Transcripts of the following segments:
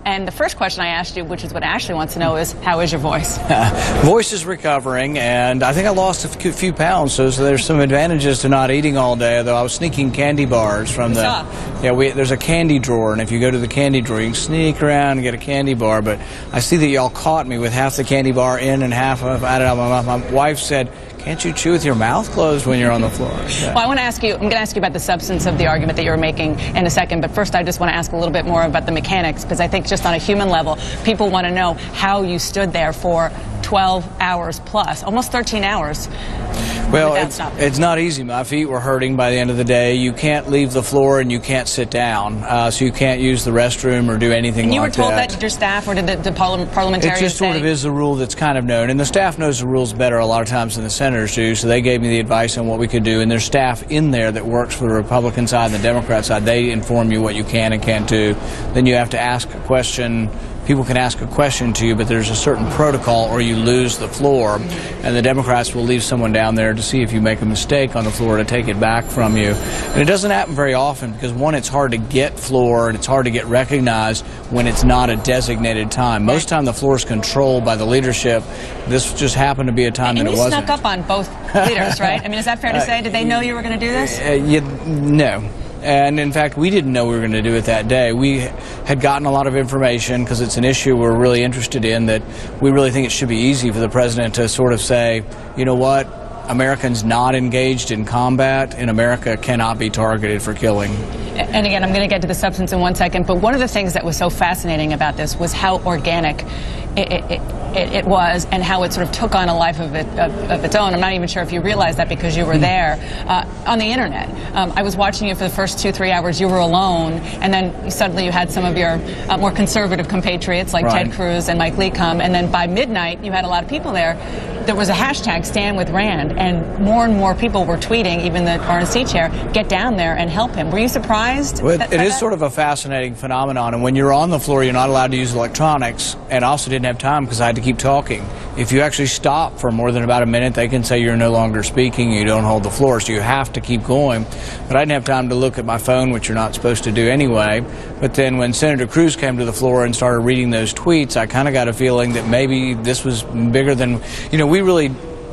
And the first question I asked you, which is what Ashley wants to know, is how is your voice? Voice is recovering, and I think I lost a few pounds, so there's some advantages to not eating all day, although I was sneaking candy bars from there's a candy drawer, and if you go to the candy drawer, you can sneak around and get a candy bar, but I see that y'all caught me with half the candy bar in and half of out of my mouth. My wife said, "Can't you chew with your mouth closed when you're on the floor?" Yeah. Well, I'm going to ask you about the substance of the argument that you were making in a second, but first I just want to ask a little bit more about the mechanics, because I think just on a human level, people want to know how you stood there for 12 hours plus, almost 13 hours. Well, it's not easy. My feet were hurting by the end of the day. You can't leave the floor and you can't sit down, so you can't use the restroom or do anything like that. And you were told that to your staff, or did the parliamentarians say? It just sort of is the rule that's kind of known, and the staff knows the rules better a lot of times than the senators do, so they gave me the advice on what we could do, and there's staff in there that works for the Republican side and the Democrat side. They inform you what you can and can't do. Then you have to ask a question. People can ask a question to you, but there's a certain protocol or you lose the floor, and the Democrats will leave someone down there to see if you make a mistake on the floor to take it back from you. And it doesn't happen very often because, one, it's hard to get floor and it's hard to get recognized when it's not a designated time. Most time the floor is controlled by the leadership. This just happened to be a time that it wasn't. And you snuck up on both leaders, right? I mean, is that fair to say? Did they know you were going to do this? No. And, in fact, we didn't know we were going to do it that day. We had gotten a lot of information because it's an issue we're really interested in, that we really think it should be easy for the president to sort of say, you know what, Americans not engaged in combat in America cannot be targeted for killing. And again, I'm going to get to the substance in one second, but one of the things that was so fascinating about this was how organic it was, and how it sort of took on a life of its own. I'm not even sure if you realized that because you were there on the internet. I was watching you for the first 2-3 hours. You were alone, and then suddenly you had some of your more conservative compatriots like Ted Cruz and Mike Lee come, and then by midnight you had a lot of people there. There was a hashtag Stand with Rand, and more people were tweeting, even the RNC chair, get down there and help him. Were you surprised? Well, it is sort of a fascinating phenomenon, and when you're on the floor, you're not allowed to use electronics, and I also didn't have time because I had to keep talking. If you actually stop for more than about a minute, they can say you're no longer speaking, you don't hold the floor, so you have to keep going. But I didn't have time to look at my phone, which you're not supposed to do anyway. But then when Senator Cruz came to the floor and started reading those tweets, I kind of got a feeling that maybe this was bigger than,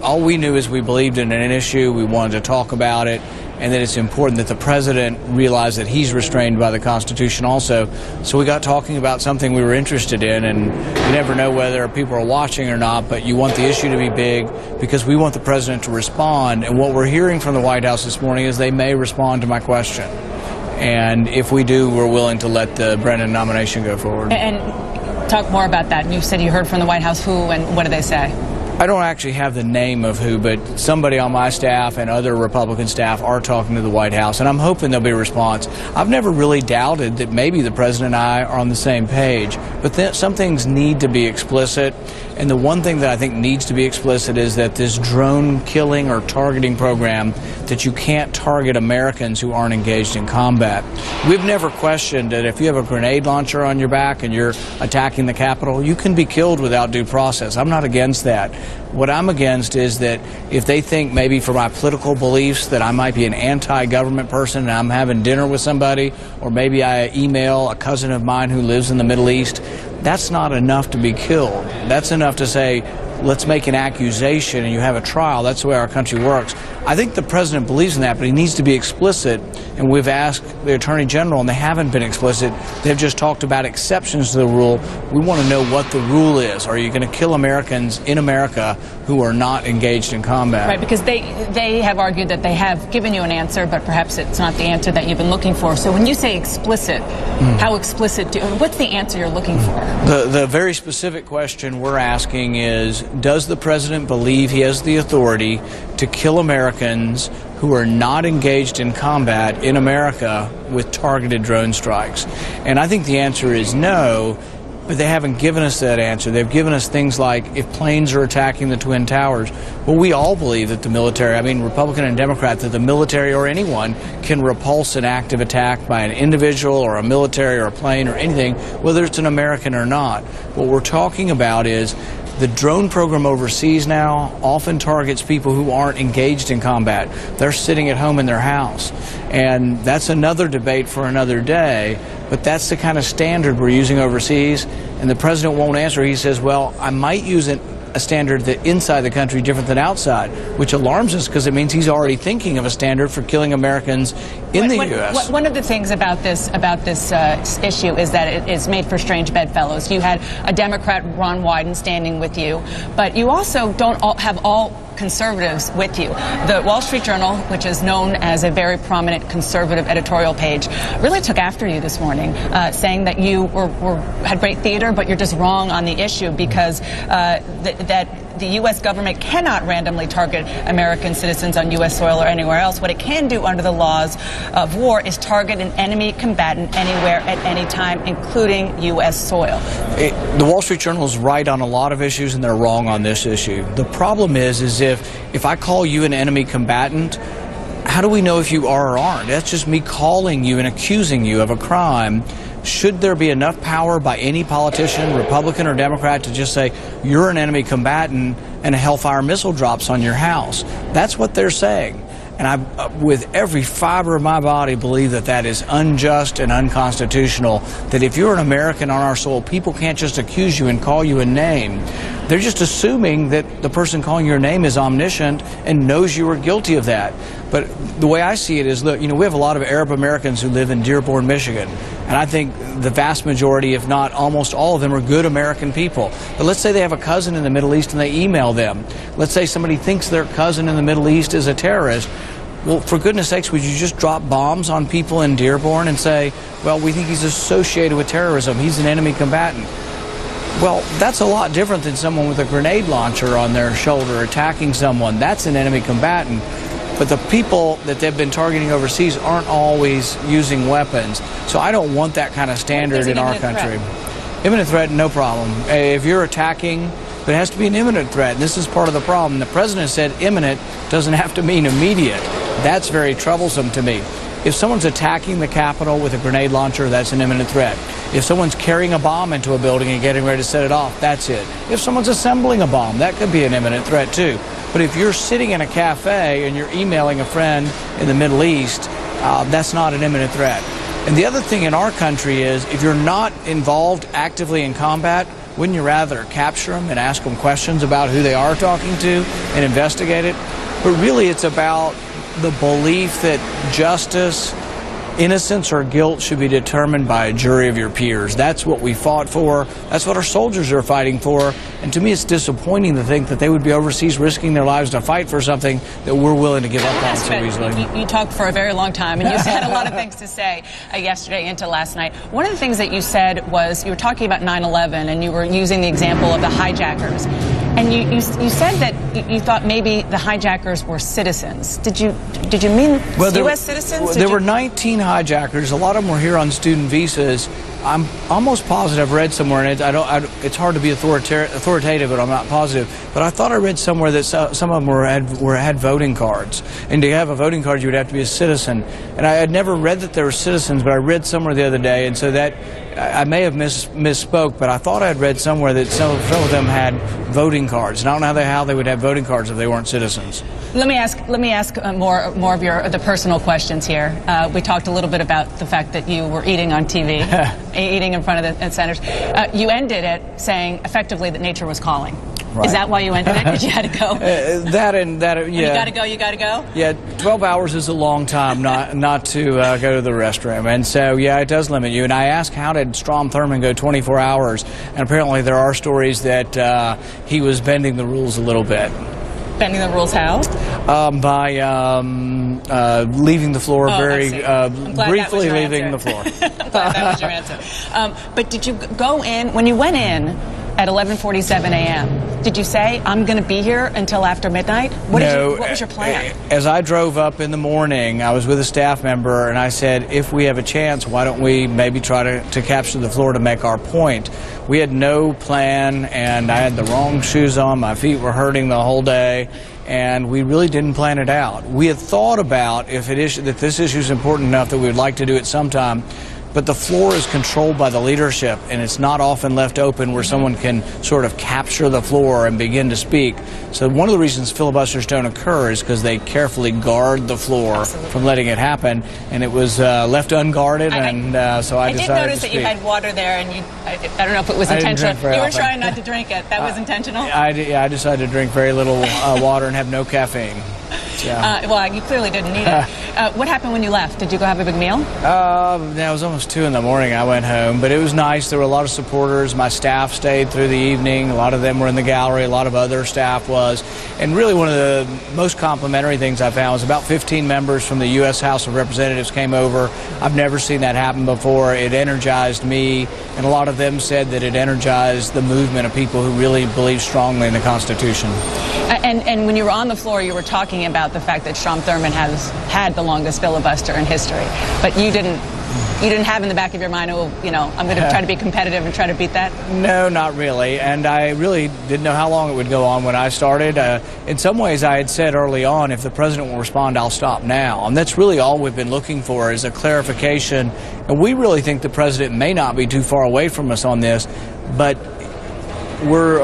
all we knew is we believed in an issue, we wanted to talk about it, and that it's important that the president realize that he's restrained by the Constitution also. So we got talking about something we were interested in, and you never know whether people are watching or not, but you want the issue to be big because we want the president to respond. And what we're hearing from the White House this morning is they may respond to my question. And if we do, we're willing to let the Brennan nomination go forward. And talk more about that. You said you heard from the White House. Who and what did they say? I don't actually have the name of who, but somebody on my staff and other Republican staff are talking to the White House, and I'm hoping there'll be a response. I've never really doubted that maybe the president and I are on the same page, but some things need to be explicit, and the one thing that I think needs to be explicit is that this drone killing or targeting program, that you can't target Americans who aren't engaged in combat. We've never questioned that if you have a grenade launcher on your back and you're attacking the Capitol, you can be killed without due process. I'm not against that. What I'm against is that if they think maybe for my political beliefs that I might be an anti-government person and I'm having dinner with somebody, or maybe I email a cousin of mine who lives in the Middle East, that's not enough to be killed. That's enough to say, let's make an accusation and you have a trial. That's the way our country works. I think the president believes in that, but he needs to be explicit, and we've asked the Attorney General, and they haven't been explicit. They've just talked about exceptions to the rule. We want to know what the rule is. Are you going to kill Americans in America who are not engaged in combat? Right, because they have argued that they have given you an answer, but perhaps it's not the answer that you've been looking for. So when you say explicit, how explicit what's the answer you're looking for? The very specific question we're asking is, does the president believe he has the authority to kill Americans who are not engaged in combat in America with targeted drone strikes? And I think the answer is no, but they haven't given us that answer. They've given us things like if planes are attacking the Twin Towers. Well, we all believe that the military, Republican and Democrat, that the military or anyone can repulse an active attack by an individual or a military or a plane or anything, whether it's an American or not. What we're talking about is The drone program overseas now often targets people who aren't engaged in combat. They're sitting at home in their house. And that's another debate for another day, but that's the kind of standard we're using overseas. And the president won't answer. He says, well, I might use a standard that inside the country different than outside, which alarms us because it means he's already thinking of a standard for killing Americans in the U.S. One of the things about this issue is that it is made for strange bedfellows. You had a Democrat, Ron Wyden, standing with you, but you also don't have all conservatives with you. The Wall Street Journal, which is known as a very prominent conservative editorial page, really took after you this morning, saying that you had great theater, but you're just wrong on the issue because that the U.S. government cannot randomly target American citizens on U.S. soil or anywhere else. What it can do under the laws of war is target an enemy combatant anywhere at any time, including U.S. soil. The Wall Street Journal is right on a lot of issues, and they're wrong on this issue. The problem is if I call you an enemy combatant, how do we know if you are or aren't? That's just me calling you and accusing you of a crime. Should there be enough power by any politician, Republican or Democrat, to just say, you're an enemy combatant and a Hellfire missile drops on your house? That's what they're saying. And I, with every fiber of my body, believe that that is unjust and unconstitutional, that if you're an American on our soil, people can't just accuse you and call you a name. They're just assuming that the person calling your name is omniscient and knows you are guilty of that. But the way I see it is, look, we have a lot of Arab Americans who live in Dearborn, Michigan. And I think the vast majority, if not almost all of them, are good American people. But let's say they have a cousin in the Middle East and they email them. Let's say somebody thinks their cousin in the Middle East is a terrorist. Well, for goodness sakes, would you just drop bombs on people in Dearborn and say, well, we think he's associated with terrorism, he's an enemy combatant? Well, that's a lot different than someone with a grenade launcher on their shoulder attacking someone. That's an enemy combatant. But the people that they've been targeting overseas aren't always using weapons. So I don't want that kind of standard in our country. Imminent threat, no problem. If you're attacking, but it has to be an imminent threat. And this is part of the problem. The president said imminent doesn't have to mean immediate. That's very troublesome to me. If someone's attacking the Capitol with a grenade launcher, that's an imminent threat. If someone's carrying a bomb into a building and getting ready to set it off, that's it. If someone's assembling a bomb, that could be an imminent threat too. But if you're sitting in a cafe and you're emailing a friend in the Middle East, that's not an imminent threat. And the other thing in our country is, if you're not involved actively in combat, wouldn't you rather capture them and ask them questions about who they are talking to and investigate it? But really it's about the belief that justice, innocence or guilt should be determined by a jury of your peers. That's what we fought for. That's what our soldiers are fighting for. And to me, it's disappointing to think that they would be overseas risking their lives to fight for something that we're willing to give up on so easily. You talked for a very long time, and you had a lot of things to say yesterday into last night. One of the things that you said was, you were talking about 9/11, and you were using the example of the hijackers. And you said that you thought maybe the hijackers were citizens. Did you mean U.S. citizens? There were 19 hijackers. A lot of them were here on student visas. I'm almost positive, I've read somewhere, and it's hard to be authoritative, but I'm not positive. But I thought I read somewhere that some of them had voting cards. And to have a voting card, you would have to be a citizen. And I had never read that they were citizens, but I read somewhere the other day, and so that I may have misspoke, but I thought I had read somewhere that some of them had voting cards. And I don't know how they would have voting cards if they weren't citizens. Let me ask more of the personal questions here. We talked a little bit about the fact that you were eating on TV, eating in front of the senators. You ended it saying effectively that nature was calling. Right. Is that why you ended it? Because you had to go? Yeah. You gotta go? Yeah, 12 hours is a long time not to go to the restroom. And so, yeah, it does limit you. And I asked, how did Strom Thurmond go 24 hours? And apparently there are stories that he was bending the rules a little bit. Bending the rules how? By leaving the floor briefly leaving the floor. I'm glad that was your answer. But did you go in, when you went in at 11:47 a.m., did you say, I'm going to be here until after midnight? What was your plan? As I drove up in the morning, I was with a staff member, and I said, if we have a chance, why don't we maybe try to capture the floor to make our point? We had no plan, and I had the wrong shoes on. My feet were hurting the whole day, and we really didn't plan it out. We had thought about that this issue is important enough that we would like to do it sometime. but the floor is controlled by the leadership, and it's not often left open where someone can sort of capture the floor and begin to speak. So one of the reasons filibusters don't occur is because they carefully guard the floor from letting it happen, and it was left unguarded, so I decided to speak. I did notice that you had water there, and I don't know if it was intentional. You were trying not to drink it. That was intentional? I decided to drink very little water and have no caffeine. Yeah. Well, you clearly didn't need it. What happened when you left? Did you go have a big meal? It was almost 2 in the morning. I went home, but it was nice. There were a lot of supporters. My staff stayed through the evening. A lot of them were in the gallery. A lot of other staff was. And really one of the most complimentary things I found was about 15 members from the U.S. House of Representatives came over. I've never seen that happen before. It energized me, and a lot of them said that it energized the movement of people who really believe strongly in the Constitution. And when you were on the floor, you were talking about the fact that Strom Thurmond has had the longest filibuster in history, but you didn't have in the back of your mind, oh, I'm going to try to be competitive and try to beat that? No, not really. And I really didn't know how long it would go on when I started. In some ways, I had said early on, if the president will respond, I'll stop now. And that's really all we've been looking for is a clarification. And we really think the president may not be too far away from us on this, but we're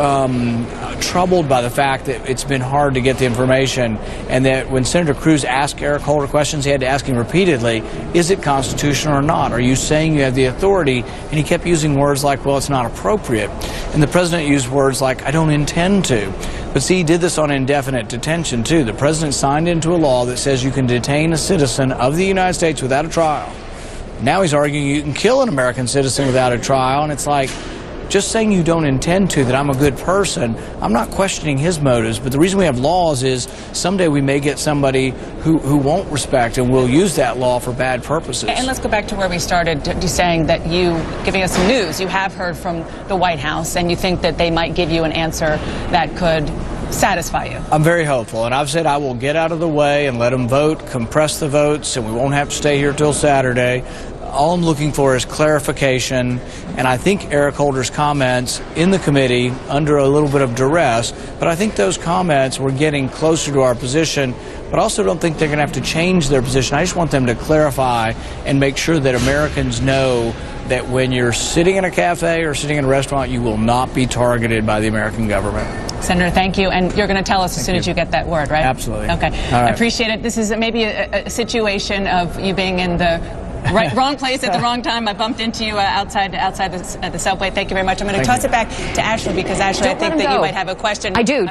troubled by the fact that it's been hard to get the information, and that when Senator Cruz asked Eric Holder questions, he had to ask him repeatedly, is it constitutional or not? Are you saying you have the authority? And he kept using words like, well, it's not appropriate. And the president used words like, I don't intend to. But see, he did this on indefinite detention, too. The president signed into a law that says you can detain a citizen of the United States without a trial. Now he's arguing you can kill an American citizen without a trial, and it's like, just saying you don't intend to, that I'm a good person, I'm not questioning his motives, but the reason we have laws is someday we may get somebody who won't respect and will use that law for bad purposes. And let's go back to where we started, to saying that giving us some news, you have heard from the White House, and you think that they might give you an answer that could satisfy you. I'm very hopeful, and I've said I will get out of the way and let them vote, compress the votes, and we won't have to stay here till Saturday. All I'm looking for is clarification, and I think Eric Holder's comments in the committee under a little bit of duress, but I think those comments were getting closer to our position, but I also don't think they're going to have to change their position. I just want them to clarify and make sure that Americans know that when you're sitting in a cafe or sitting in a restaurant, you will not be targeted by the American government. Senator, thank you. And you're going to tell us as soon as you get that word, right? Absolutely. Okay. All right. I appreciate it. This is maybe a situation of you being in the wrong place at the wrong time. I bumped into you outside the subway. Thank you very much. I'm going to toss it back to Ashley, because Ashley, I think that you might have a question. I do.